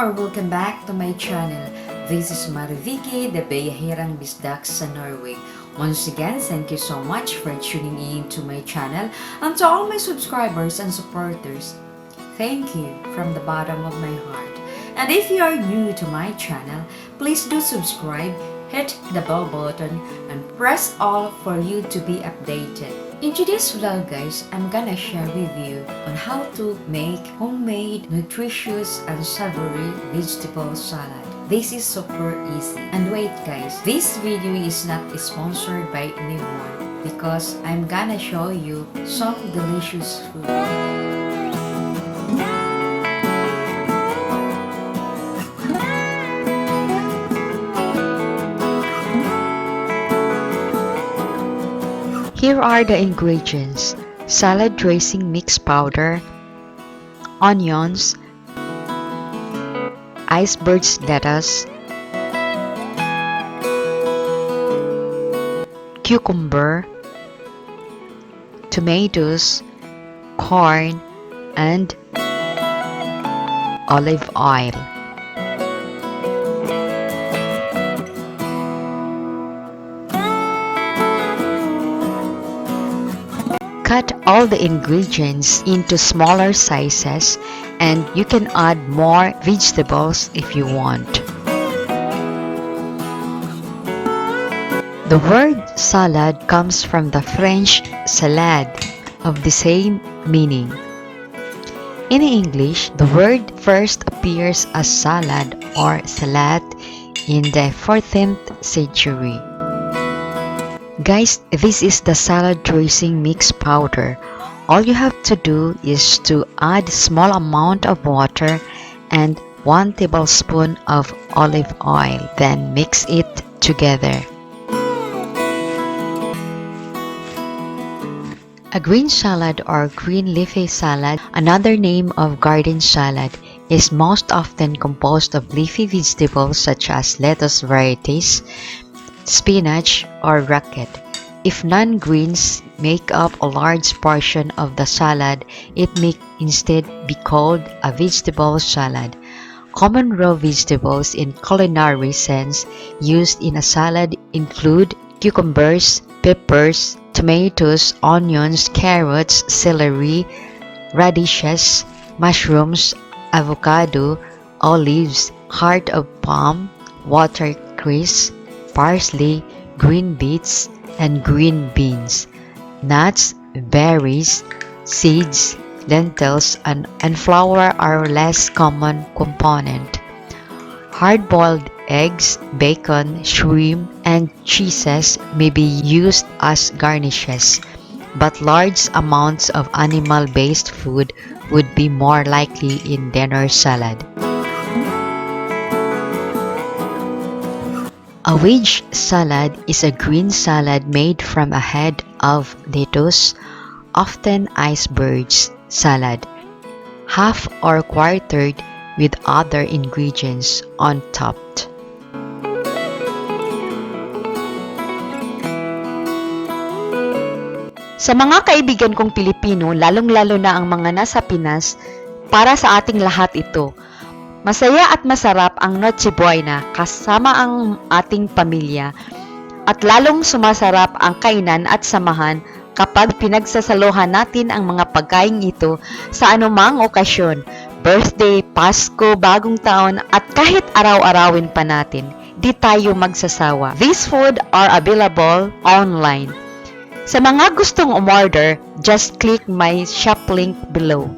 or welcome back to my channel. This is Mariviki, the Bayahirang Bisdak sa Norway. Once again, thank you so much for tuning in to my channel, and to all my subscribers and supporters. Thank you from the bottom of my heart. And if you are new to my channel, please do subscribe, hit the bell button, and press all for you to be updated. In today's vlog guys, I'm gonna share with you on how to make homemade, nutritious, and savory vegetable salad. This is super easy. And wait guys, this video is not sponsored by anyone because I'm gonna show you some delicious food. Here are the ingredients: salad dressing mix powder, onions, iceberg lettuce, cucumber, tomatoes, corn, and olive oil. Cut all the ingredients into smaller sizes, and you can add more vegetables if you want. The word salad comes from the French salade, of the same meaning. In English, the word first appears as salad or salad in the 14th century. Guys, this is the salad dressing mix powder. All you have to do is to add a small amount of water and 1 tablespoon of olive oil, then mix it together. A green salad or green leafy salad, another name of garden salad, is most often composed of leafy vegetables such as lettuce varieties, spinach, or rocket. If non-greens make up a large portion of the salad, it may instead be called a vegetable salad. Common raw vegetables in culinary sense used in a salad include cucumbers, peppers, tomatoes, onions, carrots, celery, radishes, mushrooms, avocado, olives, heart of palm, watercress, parsley, green beets, and green beans, nuts, berries, seeds, lentils, and flour are less common component. Hard-boiled eggs, bacon, shrimp, and cheeses may be used as garnishes, but large amounts of animal-based food would be more likely in dinner salad. A wedge salad is a green salad made from a head of lettuce, often iceberg salad, half or quartered with other ingredients on top. Sa mga kaibigan kong Pilipino, lalong-lalo na ang mga nasa Pinas, para sa ating lahat ito. Masaya at masarap ang Noche Buena kasama ang ating pamilya, at lalong sumasarap ang kainan at samahan kapag pinagsasaluhan natin ang mga pagkain ito sa anumang okasyon, birthday, Pasko, Bagong Taon, at kahit araw-arawin pa natin, di tayo magsasawa. These food are available online. Sa mga gustong umorder, just click my shop link below.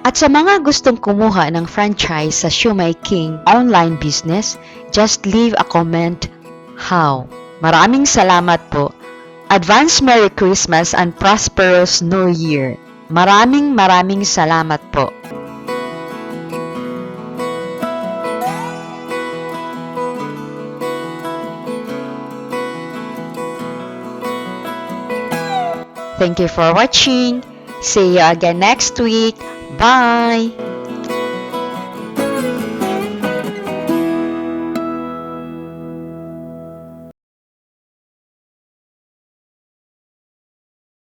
At sa mga gustong kumuha ng franchise sa Shumai King online business, just leave a comment how. Maraming salamat po. Advance Merry Christmas and prosperous New Year. Maraming salamat po. Thank you for watching. See you again next week. Bye!